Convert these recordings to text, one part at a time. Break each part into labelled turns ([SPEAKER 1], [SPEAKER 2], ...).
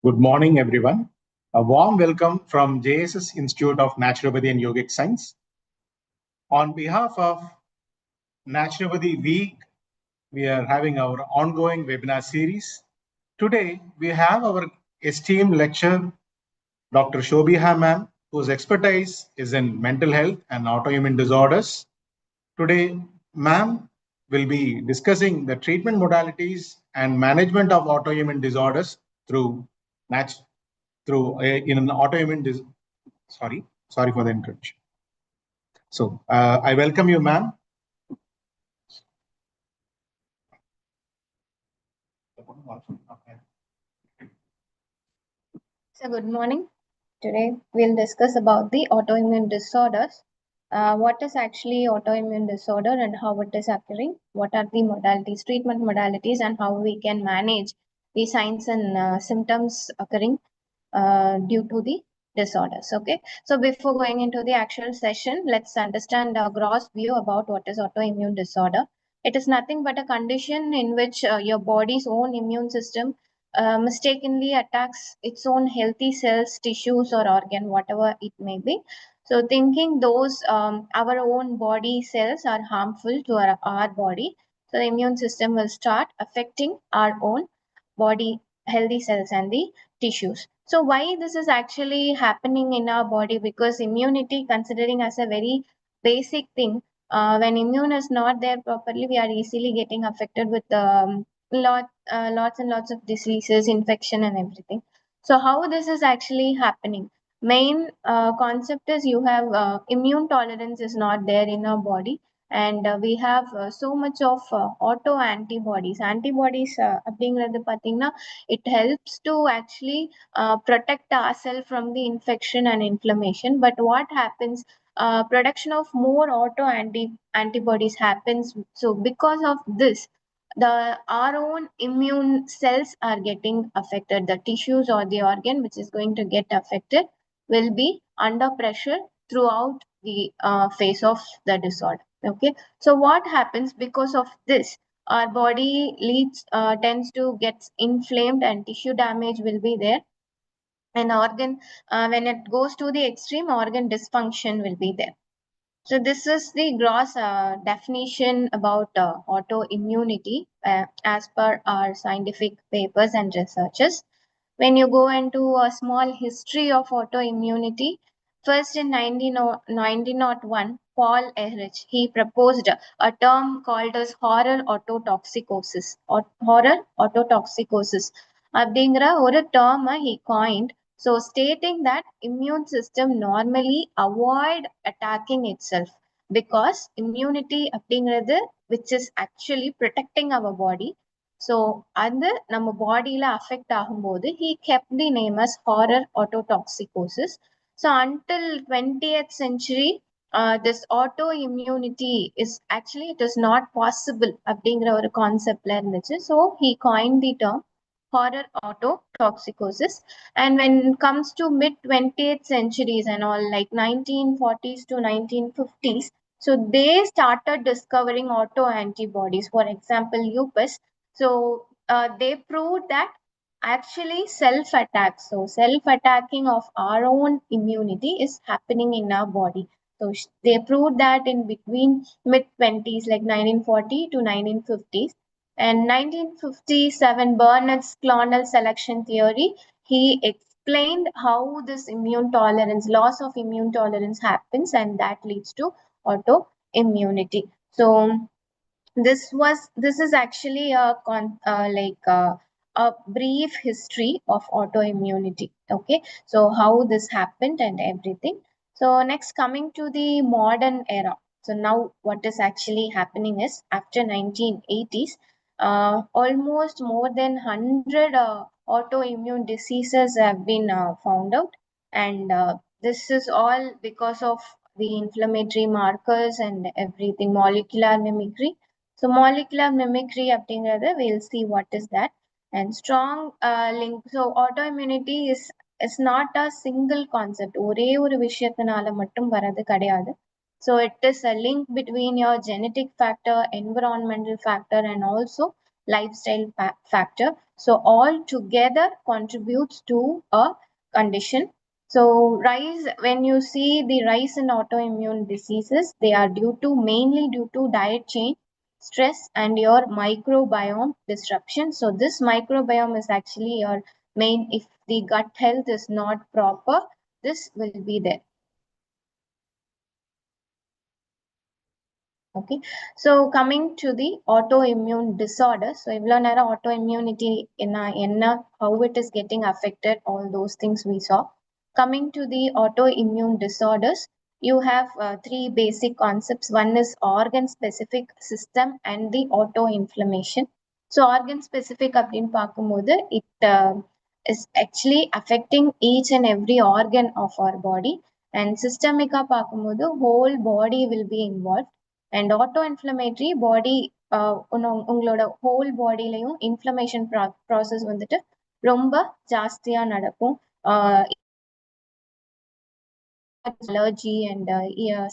[SPEAKER 1] Good morning, everyone. A warm welcome from JSS Institute of Naturopathy and Yogic Science. On behalf of Naturopathy Week, we are having our ongoing webinar series. Today, we have our esteemed lecturer, Dr. Sobiha ma'am, whose expertise is in mental health and autoimmune disorders. Today, ma'am will be discussing the treatment modalities and management of autoimmune disorders through in an autoimmune sorry for the interruption. So I welcome you, ma'am.
[SPEAKER 2] So good morning. Today we'll discuss about the autoimmune disorders. What is actually autoimmune disorder and how it is occurring? What are the modalities, treatment modalities, and how we can manage the signs and symptoms occurring due to the disorders. Okay. So before going into the actual session, let's understand a gross view about what is autoimmune disorder. It is nothing but a condition in which your body's own immune system mistakenly attacks its own healthy cells, tissues, or organ, whatever it may be. So, thinking those our own body cells are harmful to our body, so the immune system will start affecting our own body healthy cells and the tissues. So, why this is actually happening in our body? Because immunity, considering as a very basic thing, when immune is not there properly, we are easily getting affected with lots and lots of diseases, infection, and everything. So, how this is actually happening? Main concept is you have immune tolerance is not there in our body, and we have so much of auto antibodies. Antibodies, அப்படிங்கிறது பார்த்தீங்கன்னா, it helps to actually protect ourselves from the infection and inflammation. But what happens? Production of more antibodies happens. So because of this, our own immune cells are getting affected. The tissues or the organ which is going to get affected will be under pressure throughout the phase of the disorder. Okay, so what happens because of this? Our body tends to get inflamed and tissue damage will be there. And organ, when it goes to the extreme, organ dysfunction will be there. So this is the gross definition about autoimmunity as per our scientific papers and researches. When you go into a small history of autoimmunity, first in 1901, Paul Ehrlich, he proposed a term called as horror autotoxicosis or horror autotoxicosis. அப்படிங்கிற ஒரு term he coined. So stating that immune system normally avoid attacking itself because immunity அப்படிங்கிறது which is actually protecting our body. So அது நம்ம பாடியில affect ஆகும்போது he kept the name as horror autotoxicosis. So until 20th century, this autoimmunity is actually it is not possible அப்படிங்கிற ஒரு கான்செப்ட்ல இருந்துச்சு. So he coined the term horror autotoxicosis. And when it comes to mid 20th centuries and all, like 1940s to 1950s, so they started discovering auto antibodies, for example lupus. So they proved that actually self attack, so self attacking of our own immunity is happening in our body. So they proved that in between mid 20s, like 1940 to 1950s. And 1957, Burnett's clonal selection theory, he explained how this immune tolerance, loss of immune tolerance happens, and that leads to autoimmunity. So this is actually a brief history of autoimmunity. Okay, so how this happened and everything. So next, coming to the modern era. So now what is actually happening is after 1980s, almost more than 100 autoimmune diseases have been found out, and this is all because of the inflammatory markers and everything, molecular mimicry. So molecular mimicry அப்படிங்கிறது we'll see what is that. And strong link. So autoimmunity is not a single concept. ஒரே ஒரு விஷயத்தினால மட்டும் வரது கிடையாது. So it is a link between your genetic factor, environmental factor, and also lifestyle factor. So all together contributes to a condition. So when you see the rise in autoimmune diseases, they are mainly due to diet change, stress, and your microbiome disruption. So this microbiome is actually your main. If the gut health is not proper, this will be there. Okay, so coming to the autoimmune disorder. So இவ்வளோ நேரம் autoimmunity என்ன how it is getting affected, all those things we saw. Coming to the autoimmune disorders, you have three basic concepts. One is organ specific system and the autoinflammation. So organ specific அப்படின்னு பார்க்கும்போது it is actually affecting each and every organ of our body, and systemic பார்க்கும்போது whole body will be involved. And auto-inflammatory body உங்களோட whole bodyலையும் inflammation process வந்துட்டு ரொம்ப ஜாஸ்தியா நடக்கும். Allergy and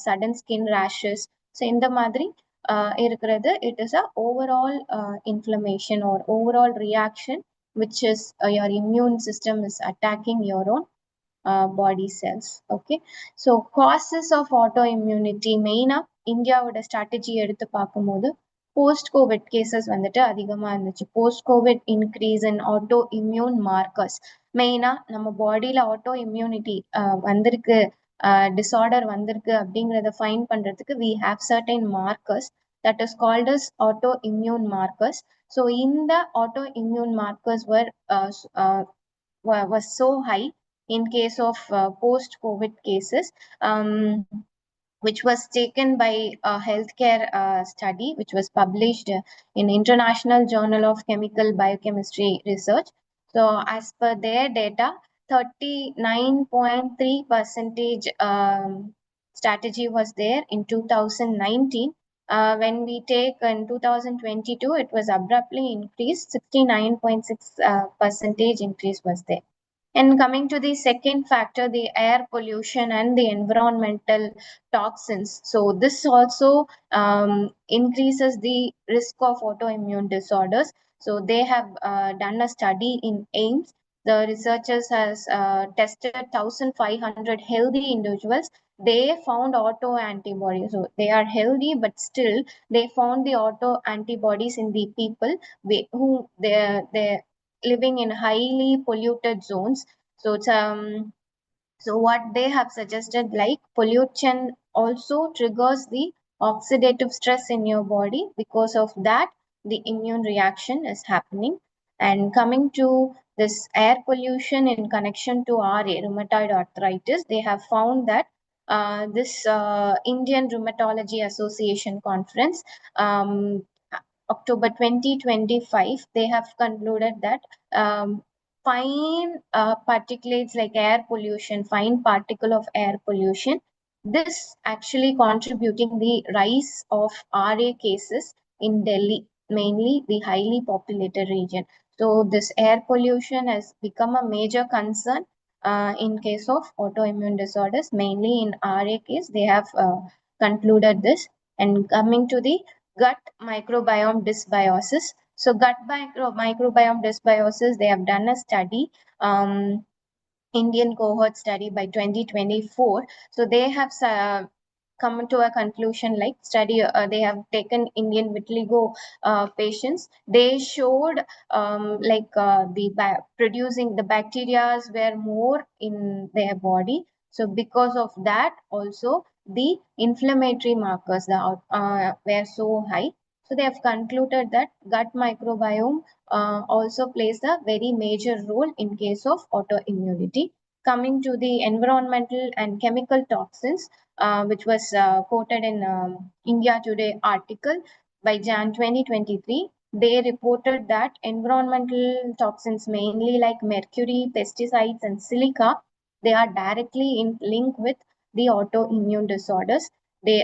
[SPEAKER 2] sudden skin rashes. So இந்த மாதிரி இருக்கிறது, it is a overall inflammation or overall reaction which is your immune system is attacking your own body cells. Okay, so causes of autoimmunity மெயினா இந்தியாவோட strategy எடுத்து பார்க்கும்போது post Covid cases வந்துட்டு அதிகமா இருந்துச்சு. Post Covid increase in auto immune markers. மெயினா நம்ம பாடியில ஆட்டோ இம்யூனிட்டி வந்திருக்கு, டிசார்டர் வந்திருக்கு அப்படிங்கிறத ஃபைன் பண்றதுக்கு we have certain markers that is called as autoimmune markers. So இந்த autoimmune markers was so high in case of post-COVID cases, which was taken by a healthcare study, which was published in International Journal of Chemical Biochemistry Research. So as per their data, 39.3% strategy was there in 2019. When we take in 2022, it was abruptly increased, 69.6% increase was there. And coming to the second factor, the air pollution and the environmental toxins. So this also increases the risk of autoimmune disorders. So they have done a study in AIMS. The researchers has tested 1,500 healthy individuals. They found auto antibodies. So they are healthy, but still they found the auto antibodies in the people who they living in highly polluted zones. So it's so what they have suggested, like pollution also triggers the oxidative stress in your body. Because of that, the immune reaction is happening. And coming to this air pollution in connection to RA, rheumatoid arthritis, they have found that this Indian Rheumatology Association conference, October 2025, they have concluded that fine particulates like air pollution, fine particle of air pollution, this actually contributing the rise of RA cases in Delhi, mainly the highly populated region. So this air pollution has become a major concern in case of autoimmune disorders, mainly in RA case. They have concluded this. And coming to the gut microbiome dysbiosis. So gut microbiome dysbiosis, they have done a study, Indian cohort study by 2024. So they have come to a conclusion like study, they have taken Indian vitiligo patients. They showed producing the bacteria were more in their body. So because of that also the inflammatory markers were so high. So they have concluded that gut microbiome also plays a very major role in case of autoimmunity. Coming to the environmental and chemical toxins, which was quoted in India Today article by Jan 2023, they reported that environmental toxins, mainly like mercury, pesticides, and silica, they are directly in link with the autoimmune disorders.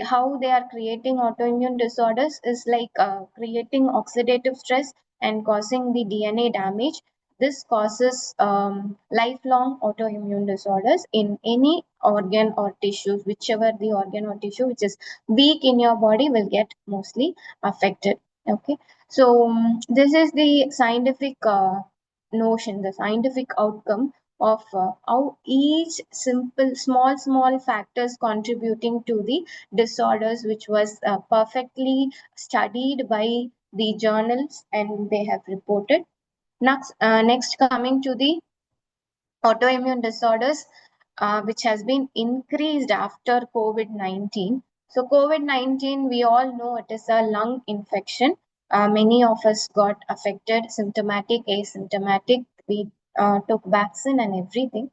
[SPEAKER 2] How they are creating autoimmune disorders is like creating oxidative stress and causing the DNA damage. This causes lifelong autoimmune disorders in any organ or tissue, whichever the organ or tissue which is weak in your body will get mostly affected. Okay, So this is the scientific notion, the scientific outcome of how each simple, small factors contributing to the disorders, which was perfectly studied by the journals and they have reported. Next coming to the autoimmune disorders, which has been increased after COVID-19. So, COVID-19, we all know it is a lung infection. Many of us got affected, symptomatic, asymptomatic. We took vaccine and everything.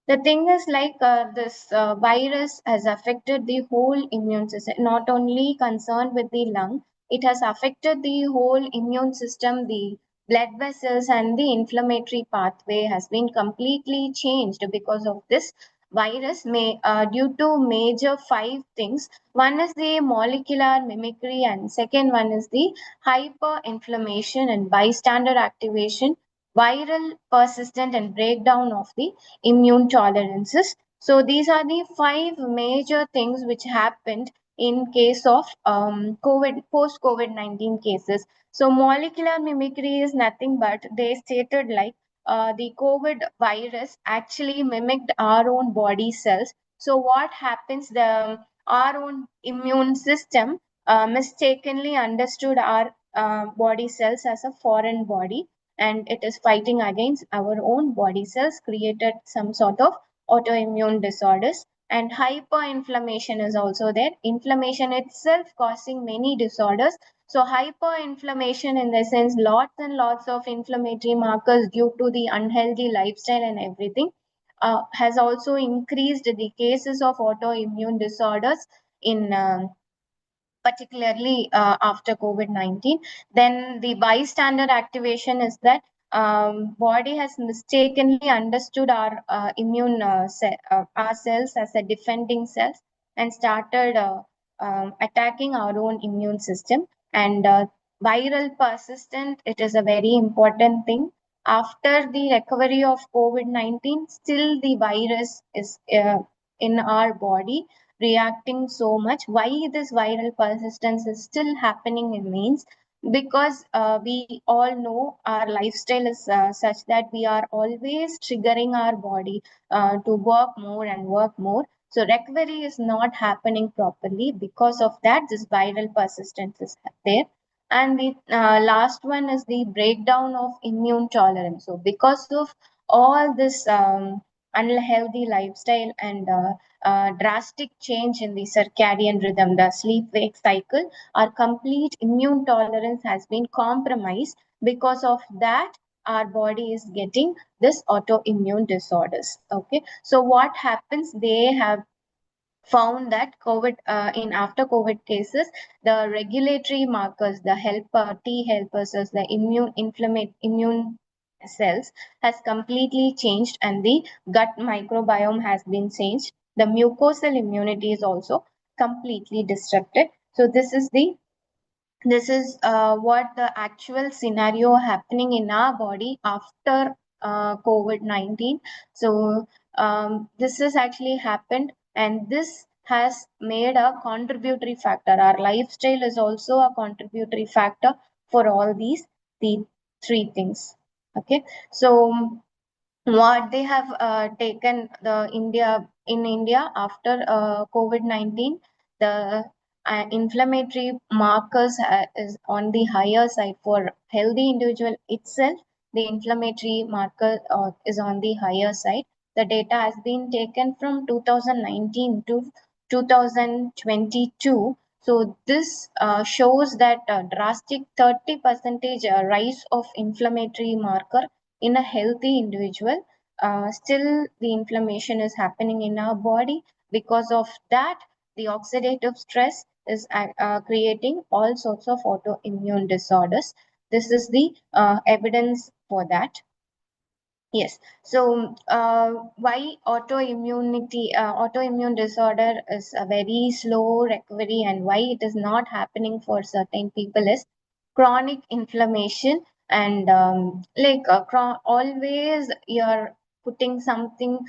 [SPEAKER 2] The thing is, like this virus has affected the whole immune system, not only concerned with the lung, it has affected the whole immune system, the blood vessels, and the inflammatory pathway has been completely changed because of this virus, may due to major five things. One is the molecular mimicry, and second one is the hyperinflammation and bystander activation, viral persistent and breakdown of the immune tolerances. So these are the five major things which happened in case of COVID, post COVID-19 cases. So molecular mimicry is nothing but they stated like the COVID virus actually mimicked our own body cells. So what happens? The our own immune system mistakenly understood our body cells as a foreign body, and it is fighting against our own body cells, created some sort of autoimmune disorders. And hyperinflammation is also there, inflammation itself causing many disorders. So hyperinflammation in the sense lots and lots of inflammatory markers due to the unhealthy lifestyle and everything has also increased the cases of autoimmune disorders in particularly after COVID-19. Then the bystander activation is that body has mistakenly understood our our cells as a defending cells and started attacking our own immune system. And viral persistent, it is a very important thing. After the recovery of COVID-19, still the virus is in our body reacting so much. Why this viral persistence is still happening in means because we all know our lifestyle is such that we are always triggering our body to work more and work more. So recovery is not happening properly. Because of that, this viral persistence is there. And the last one is the breakdown of immune tolerance. So because of all this unhealthy lifestyle and drastic change in the circadian rhythm, the sleep wake cycle, our complete immune tolerance has been compromised. Because of that, our body is getting this autoimmune disorders. Okay, so what happens? They have found that COVID in after COVID cases, the regulatory markers, the helper T helpers, as the immune cells has completely changed, and the gut microbiome has been changed. The mucosal immunity is also completely disrupted. So this is what the actual scenario happening in our body after COVID-19. So this has actually happened, and this has made a contributory factor. Our lifestyle is also a contributory factor for all the three things. Okay, so what they have taken the India after COVID-19, the inflammatory markers is on the higher side for healthy individual itself. The inflammatory marker is on the higher side. The data has been taken from 2019 to 2022. So this shows that drastic 30 percentage rise of inflammatory marker in a healthy individual. Still the inflammation is happening in our body. Because of that, the oxidative stress is creating all sorts of autoimmune disorders. This is the evidence for that. Yes. So, why autoimmune disorder is a very slow recovery, and why it is not happening for certain people is chronic inflammation. And always you're putting something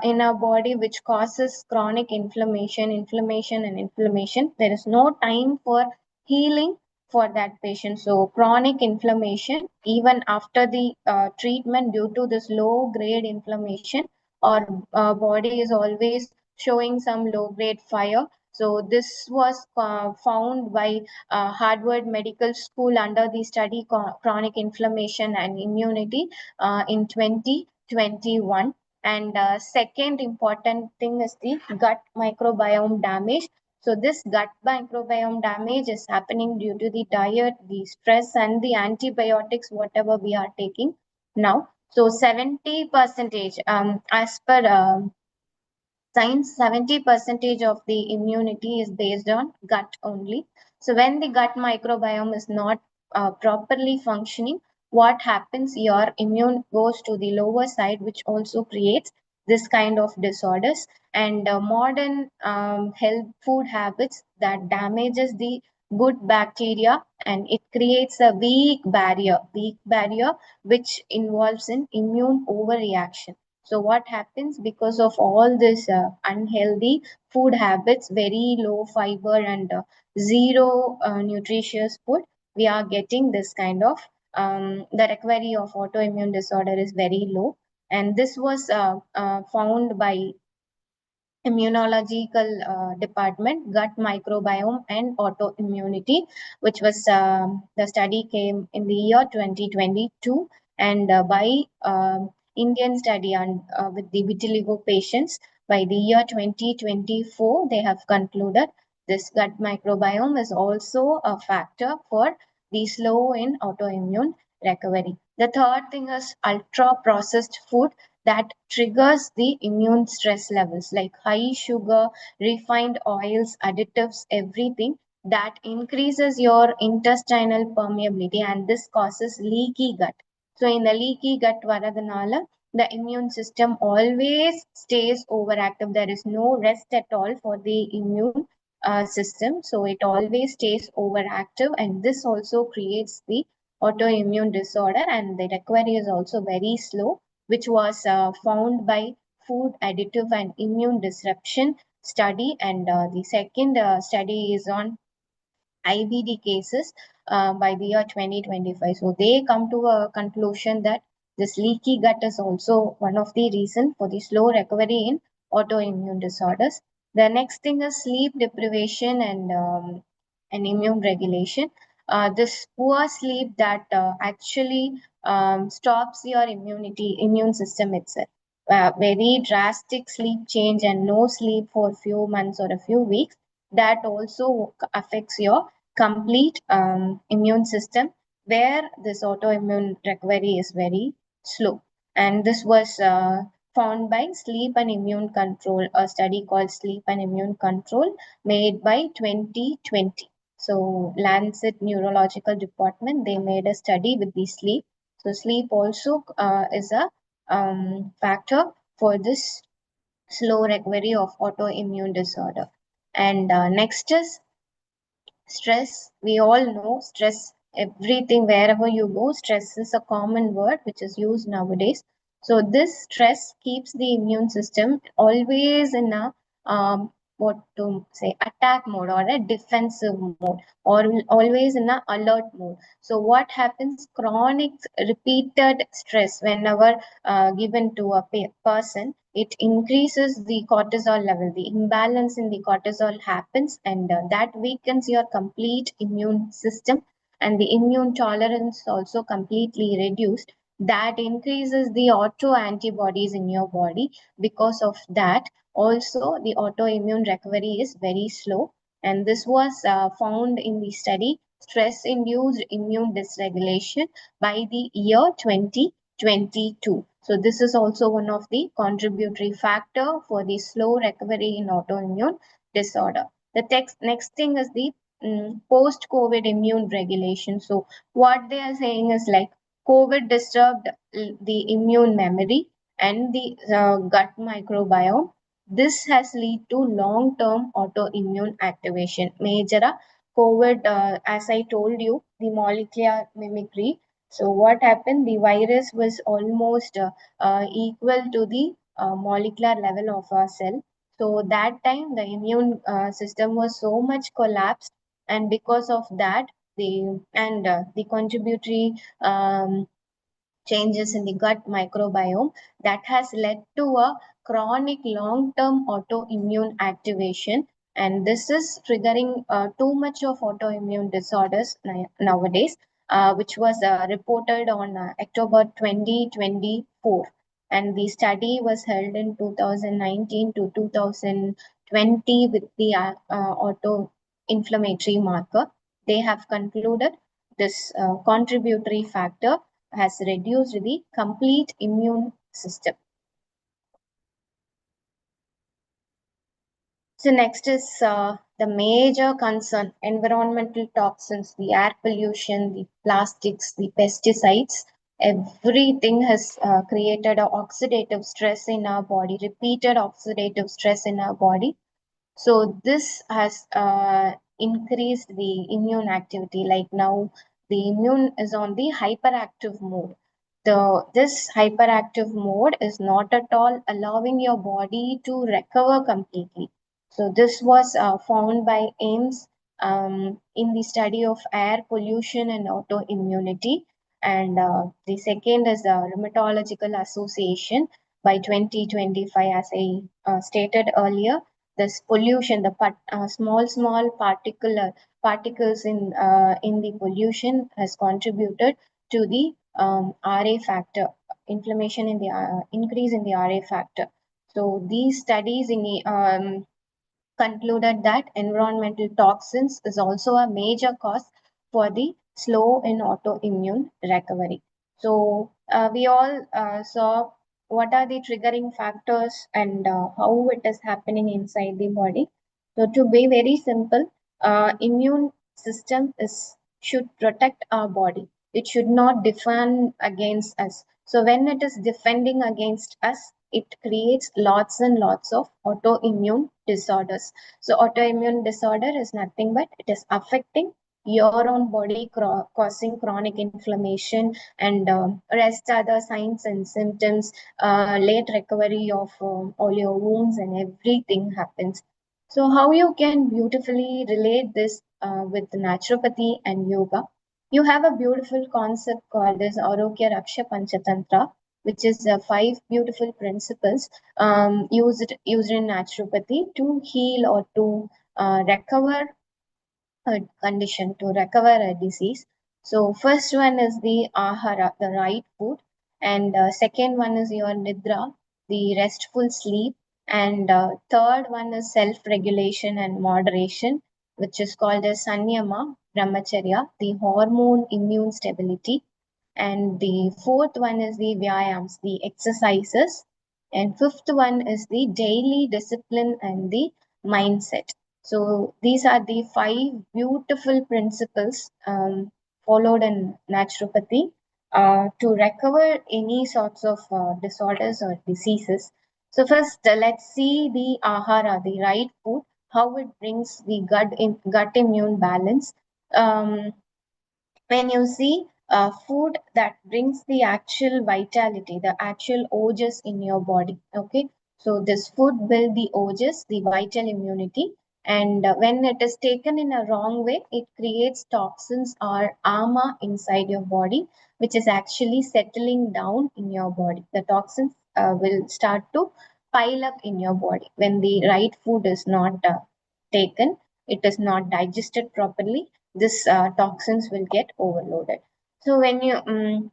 [SPEAKER 2] in our body which causes chronic inflammation. There is no time for healing. for that patient. So chronic inflammation, even after the treatment due to this low grade inflammation, our body is always showing some low grade fire. So this was found by Harvard Medical School under the study chronic inflammation and immunity in 2021. And second important thing is the gut microbiome damage. So this gut microbiome damage is happening due to the diet, the stress, and the antibiotics, whatever we are taking now. So 70 percentage, as per science, 70 percentage of the immunity is based on gut only. So when the gut microbiome is not properly functioning, what happens? Your immune goes to the lower side, which also creates this kind of disorders. And modern health food habits that damages the good bacteria, and it creates a weak barrier which involves in immune overreaction. So what happens? Because of all this unhealthy food habits, very low fiber and zero nutritious food, we are getting this kind of the recovery of autoimmune disorder is very low. And this was found by immunological department, gut microbiome and autoimmunity, which was the study came in the year 2022, and by Indian study on with the vitiligo patients by the year 2024, they have concluded this gut microbiome is also a factor for the slow in autoimmune recovery. The third thing is ultra processed food that triggers the immune stress levels, like high sugar, refined oils, additives, everything that increases your intestinal permeability, and this causes leaky gut. So in the leaky gut varadhanala, the immune system always stays overactive. There is no rest at all for the immune system. So it always stays overactive, and this also creates the autoimmune disorder, and the recovery is also very slow, which was found by food additive and immune disruption study. And the second study is on IBD cases by the year 2025. So they come to a conclusion that this leaky gut is also one of the reasons for the slow recovery in autoimmune disorders. The next thing is sleep deprivation and immune regulation. This poor sleep that actually stops your immune system itself. Very drastic sleep change and no sleep for a few months or a few weeks, that also affects your complete immune system, where this autoimmune recovery is very slow. And this was found by Sleep and Immune Control, a study called Sleep and Immune Control made by 2020. So Lancet Neurological Department, they made a study with the sleep. So sleep also is a factor for this slow recovery of autoimmune disorder. And next is stress. We all know stress, everything, wherever you go, stress is a common word which is used nowadays. So this stress keeps the immune system always in a what to say, attack mode or a defensive mode, or always in a alert mode. So what happens? Chronic repeated stress whenever given to a person, it increases the cortisol level. The imbalance in the cortisol happens, and that weakens your complete immune system, and the immune tolerance also completely reduced. That increases the auto antibodies in your body. Because of that, also the autoimmune recovery is very slow. And this was found in the study stress induced immune dysregulation by the year 2022. So this is also one of the contributory factor for the slow recovery in autoimmune disorder. The next thing is the post-COVID immune regulation. So what they are saying is like COVID disturbed the immune memory and the gut microbiome. This has led to long-term autoimmune activation. Major COVID, as I told you, the molecular mimicry. So what happened? The virus was almost equal to the molecular level of our cell. So that time the immune system was so much collapsed, and because of that, the contributory changes in the gut microbiome that has led to a chronic long-term autoimmune activation, and this is triggering too much of autoimmune disorders nowadays, which was reported on October 2024, and the study was held in 2019 to 2020 with the auto-inflammatory marker. They have concluded this contributory factor has reduced the complete immune system. So next is the major concern: environmental toxins, the air pollution, the plastics, the pesticides. Everything has created a oxidative stress in our body, repeated oxidative stress in our body. So this has increased the immune activity. Like now, the immune is on the hyperactive mode. This hyperactive mode is not at all allowing your body to recover completely. So this was found by Ames in the study of air pollution and autoimmunity. And the second is the Rheumatological Association by 2025, as I stated earlier. This pollution, the small particles in the pollution has contributed to the RA factor, inflammation in the increase in the RA factor. So these studies concluded that environmental toxins is also a major cause for the slow and autoimmune recovery. So we all saw what are the triggering factors and how it is happening inside the body. So to be very simple, immune system is should protect our body. It should not defend against us. So when it is defending against us, it creates lots and lots of autoimmune disorders. So autoimmune disorder is nothing but it is affecting your own body, causing chronic inflammation and rest other signs and symptoms, late recovery of all your wounds and everything happens. So how you can beautifully relate this with naturopathy and yoga? You have a beautiful concept called as Arogya Raksha Panchatantra, which is five beautiful principles used in naturopathy to heal or to recover a condition, to recover a disease. So first one is the ahara, the right food, and second one is your nidra, the restful sleep, and third one is self-regulation and moderation, which is called as sanyama, brahmacharya, the hormone immune stability, and the fourth one is the vyayams, the exercises, and fifth one is the daily discipline and the mindset. So these are the five beautiful principles followed in naturopathy to recover any sorts of disorders or diseases. So first, let's see the ahara, the right food, how it brings the gut immune balance. Um, when you see food that brings the actual vitality, the actual ojas in your body. Okay, so this food build the ojas, the vital immunity, and when it is taken in a wrong way, it creates toxins or ama inside your body, which is actually settling down in your body. The toxins will start to pile up in your body when the right food is not taken. It is not digested properly, this toxins will get overloaded. So when you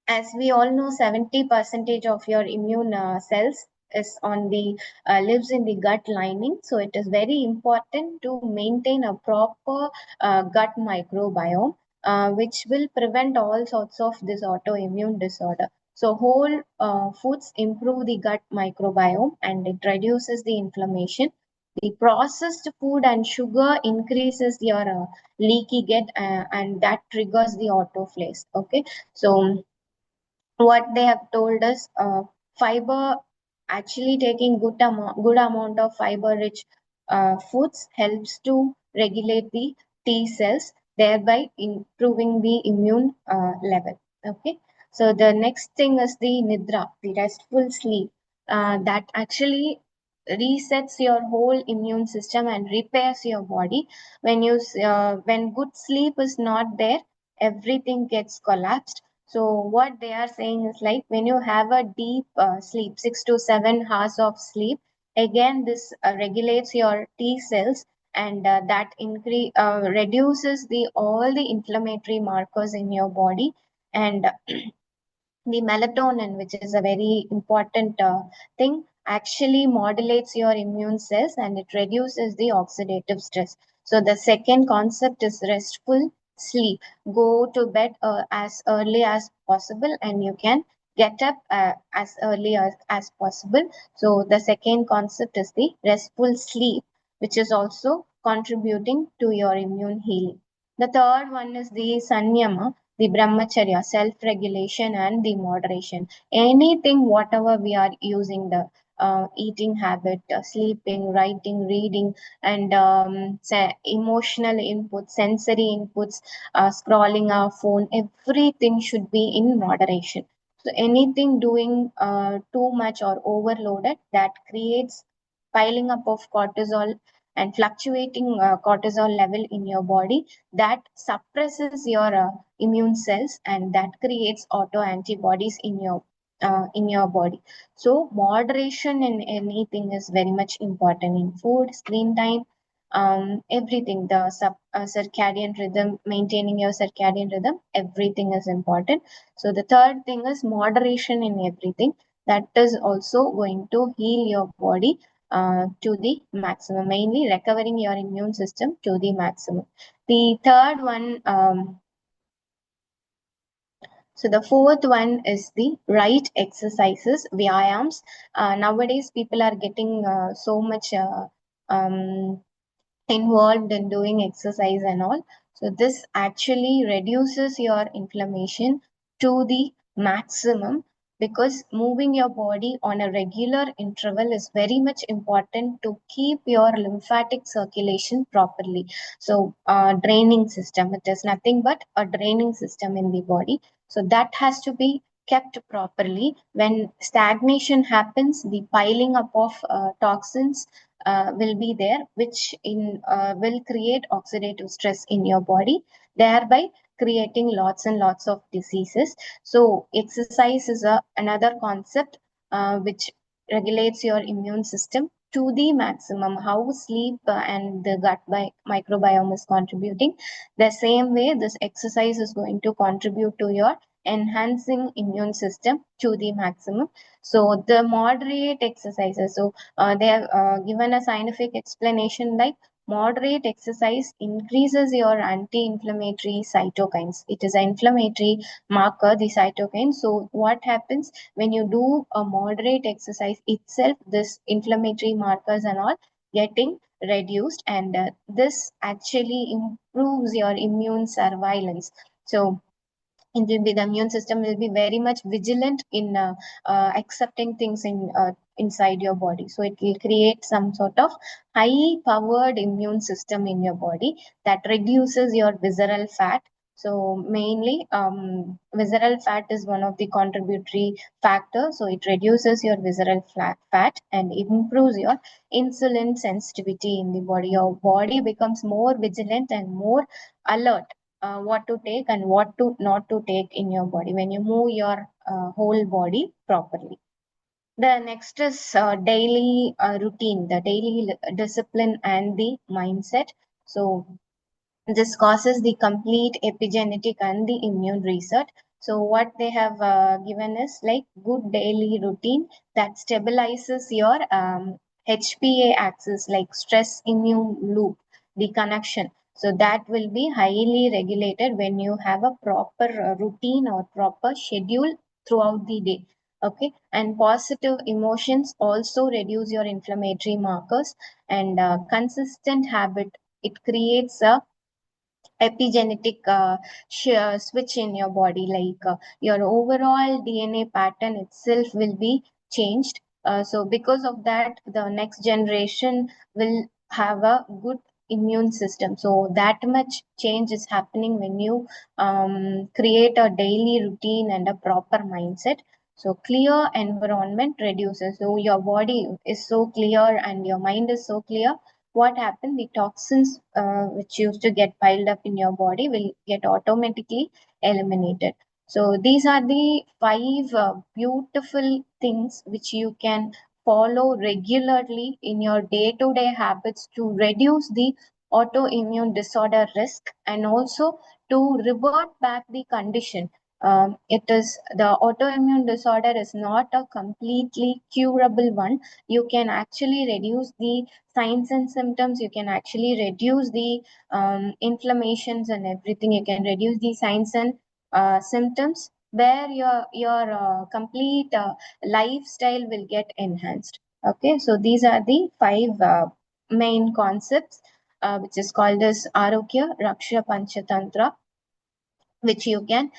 [SPEAKER 2] as we all know, 70 percentage of your immune cells is on the lives in the gut lining. So it is very important to maintain a proper gut microbiome, which will prevent all sorts of this autoimmune disorder. So whole foods improve the gut microbiome and it reduces the inflammation. The processed food and sugar increases your leaky gut, and that triggers the autophagy. Okay, so what they have told us, fiber, actually taking good amount of fiber rich foods helps to regulate the T cells, thereby improving the immune level. Okay, so the next thing is the nidra, the restful sleep, that actually resets your whole immune system and repairs your body. When good sleep is not there, everything gets collapsed. So what they are saying is like when you have a deep sleep, 6 to 7 hours of sleep, again this regulates your T cells, and that increase reduces the all the inflammatory markers in your body. And the melatonin, which is a very important thing, actually modulates your immune cells and it reduces the oxidative stress. So the second concept is restful sleep. Go to bed as early as possible, and you can get up as early as possible. So the second concept is the restful sleep, which is also contributing to your immune healing. The third one is the sanyama, the brahmacharya, self-regulation and the moderation. Anything, whatever we are using, the eating habit, sleeping, writing, reading, and emotional inputs, sensory inputs, scrolling our phone, everything should be in moderation. So anything doing too much or overloaded, that creates piling up of cortisol and fluctuating cortisol level in your body, that suppresses your immune cells, and that creates auto antibodies in your body. So moderation in anything is very much important in food, screen time, everything. The circadian rhythm, maintaining your circadian rhythm, everything is important. So the third thing is moderation in everything. That is also going to heal your body to the maximum, mainly recovering your immune system to the maximum. The third one, so the fourth one is the right exercises, vyayams. Nowadays, people are getting so much um, involved in doing exercise and all. So this actually reduces your inflammation to the maximum, because moving your body on a regular interval is very much important to keep your lymphatic circulation properly. So draining system, it is nothing but a draining system in the body. So that has to be kept properly. When stagnation happens, the piling up of toxins will be there, which will create oxidative stress in your body, thereby creating lots and lots of diseases. So exercise is another concept which regulates your immune system to the maximum. How sleep and the microbiome is contributing, the same way this exercise is going to contribute to your enhancing immune system to the maximum. So the moderate exercises, so they have given a scientific explanation like moderate exercise increases your anti-inflammatory cytokines. It is an inflammatory marker, the cytokine. So what happens when you do a moderate exercise itself, this inflammatory markers and all getting reduced, and this actually improves your immune surveillance. So the immune system will be very much vigilant in accepting things inside your body. So it will create some sort of high powered immune system in your body that reduces your visceral fat. So mainly visceral fat is one of the contributory factors. So it reduces your visceral fat and improves your insulin sensitivity in the body. Your body becomes more vigilant and more alert what to take and what to not to take in your body when you move your whole body properly. The next is daily routine, the daily discipline and the mindset. So this causes the complete epigenetic and the immune reset. So what they have given is like good daily routine that stabilizes your HPA axis, like stress immune loop, the connection. So that will be highly regulated when you have a proper routine or proper schedule throughout the day. Okay, and positive emotions also reduce your inflammatory markers, and consistent habit, it creates a epigenetic switch in your body, like your overall DNA pattern itself will be changed. So because of that, the next generation will have a good immune system. So that much change is happening when you create a daily routine and a proper mindset. So clear environment reduces. So your body is so clear and your mind is so clear. What happened? The toxins which used to get piled up in your body will get automatically eliminated. So these are the five beautiful things which you can follow regularly in your day-to-day habits to reduce the autoimmune disorder risk and also to revert back the condition. It is the autoimmune disorder is not a completely curable one. You can actually reduce the signs and symptoms. You can actually reduce the inflammations and everything. You can reduce the signs and symptoms where your complete lifestyle will get enhanced. Okay, so these are the five main concepts which is called as Arogya Raksha Panchatantra, which you can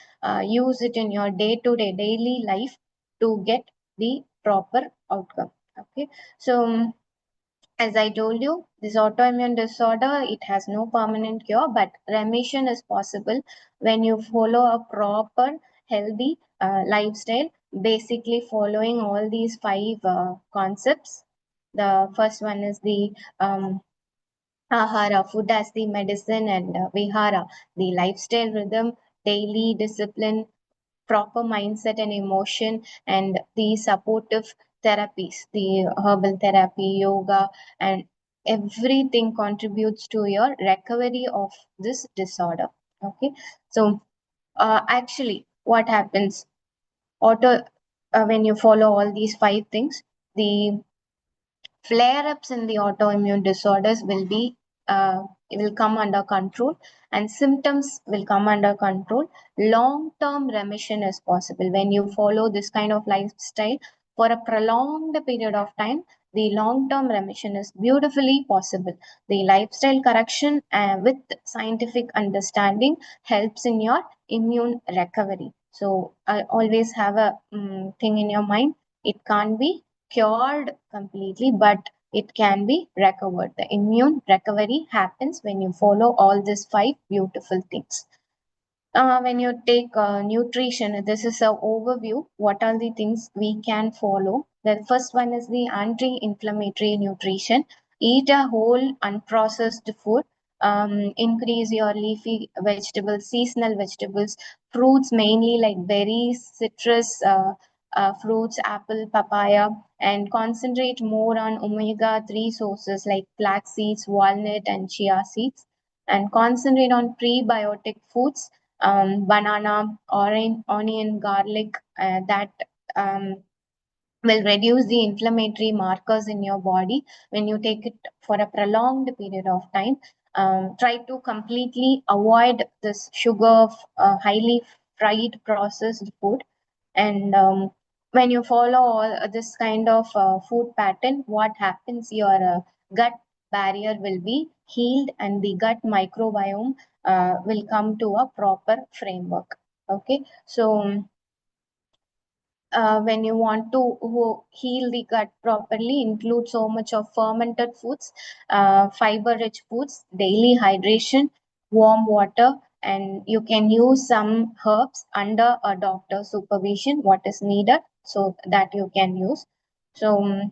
[SPEAKER 2] use it in your day-to-day daily life to get the proper outcome. Okay, so as I told you, this autoimmune disorder, it has no permanent cure, but remission is possible when you follow a proper healthy lifestyle, basically following all these five concepts. The first one is the Ahara, food as the medicine, and Vihara, the lifestyle rhythm, daily discipline, proper mindset and emotion, and the supportive therapies, the herbal therapy, yoga, and everything contributes to your recovery of this disorder. Okay, so actually, what happens? Auto when you follow all these five things, the flare-ups in the autoimmune disorders will come under control and symptoms will come under control. Long-term remission is possible when you follow this kind of lifestyle for a prolonged period of time. The long-term remission is beautifully possible. The lifestyle correction with scientific understanding helps in your immune recovery. So I always have a thing in your mind. It can't be cured completely, but it can be recovered. The immune recovery happens when you follow all these five beautiful things. When you take nutrition, this is an overview. What are the things we can follow? The first one is the anti-inflammatory nutrition. Eat a whole unprocessed food. Increase your leafy vegetables, seasonal vegetables, fruits mainly like berries, citrus fruits, apple, papaya, and concentrate more on omega-3 sources like flax seeds, walnut, and chia seeds, and concentrate on prebiotic foods, banana, orange, onion, garlic, that um, will reduce the inflammatory markers in your body when you take it for a prolonged period of time. Try to completely avoid this sugar, highly fried processed food. And when you follow all this kind of food pattern, what happens? Your gut barrier will be healed and the gut microbiome will come to a proper framework. Okay, so when you want to heal the gut properly, include so much of fermented foods, fiber rich foods, daily hydration, warm water, and you can use some herbs under a doctor's supervision, what is needed, so that you can use. So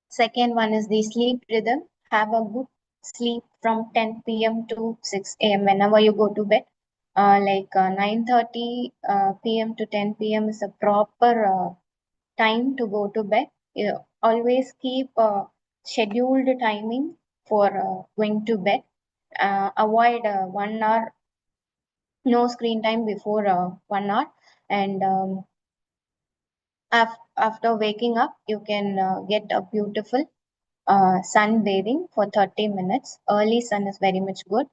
[SPEAKER 2] second one is the sleep rhythm. Have a good sleep from 10 p.m. to 6 a.m. whenever you go to bed. 9:30 p.m. to 10 p.m. is a proper time to go to bed. You always keep a scheduled timing for going to bed. Avoid 1 hour, no screen time before 1 hour. And after waking up, you can get a beautiful sunbathing for 30 minutes. Early sun is very much good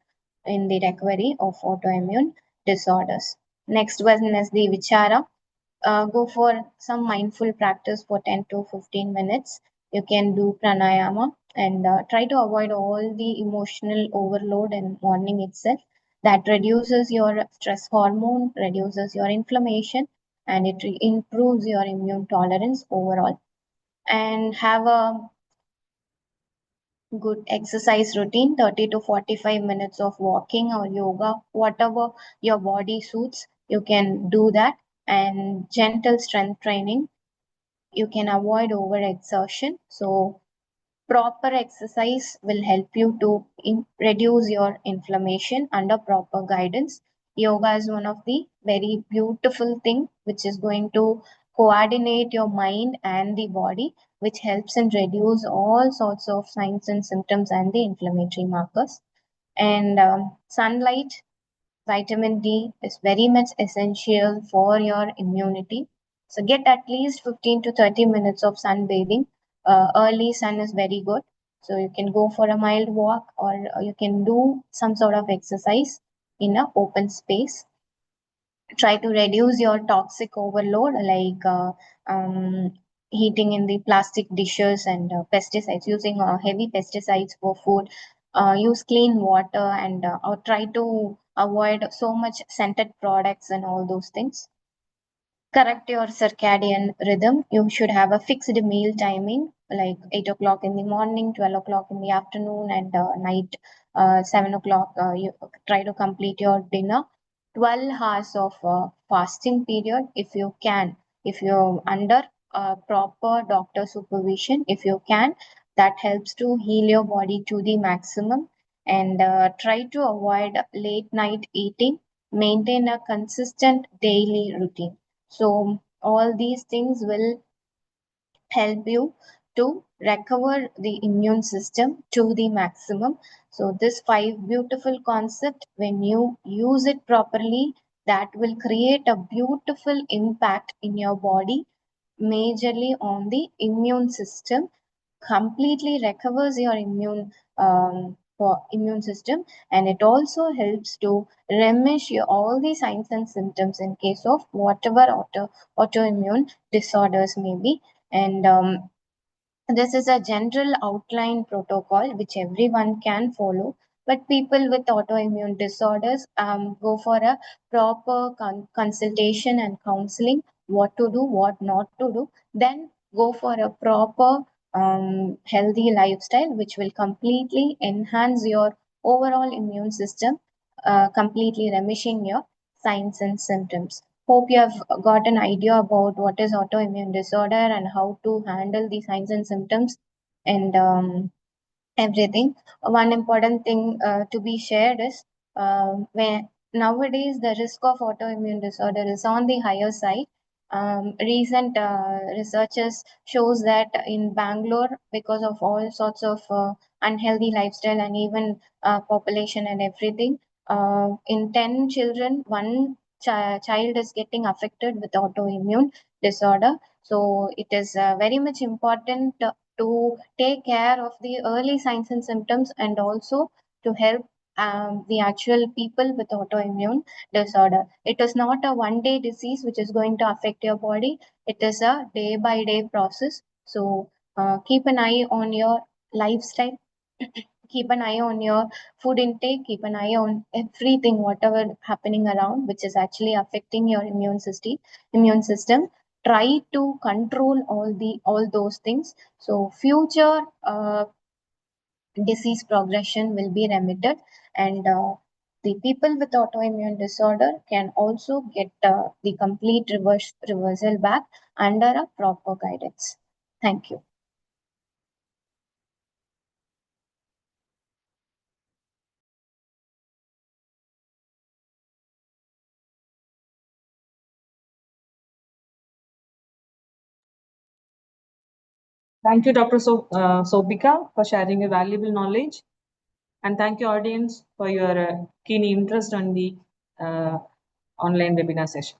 [SPEAKER 2] in the recovery of autoimmune disorders. Next one is the Vichara. Go for some mindful practice for 10 to 15 minutes. You can do pranayama and try to avoid all the emotional overload in morning itself. That reduces your stress hormone, reduces your inflammation, and it improves your immune tolerance overall. And have a good exercise routine, 30 to 45 minutes of walking or yoga, whatever your body suits, you can do that. and gentle strength training. You can avoid overexertion. So proper exercise will help you to reduce your inflammation under proper guidance. Yoga is one of the very beautiful thing which is going to coordinate your mind and the body, which helps in reduce all sorts of signs and symptoms and the inflammatory markers. And sunlight, vitamin D is very much essential for your immunity. So get at least 15 to 30 minutes of sunbathing. Early sun is very good. So you can go for a mild walk, or you can do some sort of exercise in an open space. Try to reduce your toxic overload, like heating in the plastic dishes and pesticides, using heavy pesticides for food. Use clean water, and or try to avoid so much scented products and all those things. Correct your circadian rhythm. You should have a fixed meal timing, like 8 o'clock in the morning, 12 o'clock in the afternoon, and night 7 o'clock. You try to complete your dinner. 12 hours of fasting period if you can. If you're under proper doctor supervision, if you can, that helps to heal your body to the maximum. And try to avoid late night eating. Maintain a consistent daily routine. So all these things will help you to recover the immune system to the maximum. So this five beautiful concept, when you use it properly, that will create a beautiful impact in your body, majorly on the immune system, completely recovers your immune system, and it also helps to remish your, all the signs and symptoms in case of whatever autoimmune disorders may be. And this is a general outline protocol which everyone can follow, but people with autoimmune disorders go for a proper consultation and counseling, what to do, what not to do. Then go for a proper healthy lifestyle, which will completely enhance your overall immune system, completely remission your signs and symptoms. Hope you have got an idea about what is autoimmune disorder and how to handle the signs and symptoms, and everything. One important thing to be shared is where nowadays the risk of autoimmune disorder is on the higher side. Recent researches shows that in Bangalore, because of all sorts of unhealthy lifestyle and even population and everything, in 10 children, one child is getting affected with autoimmune disorder. So it is very much important to take care of the early signs and symptoms, and also to help the actual people with autoimmune disorder. It is not a one day disease which is going to affect your body, it is a day by day process. So keep an eye on your lifestyle, keep an eye on your food intake, keep an eye on everything, whatever happening around, which is actually affecting your immune system. Try to control all those things, so future disease progression will be remitted. And the people with autoimmune disorder can also get the complete reversal back under a proper guidance. Thank you.
[SPEAKER 3] Thank you, Dr. Sobiha, for sharing your valuable knowledge. And thank you, audience, for your keen interest on the online webinar session.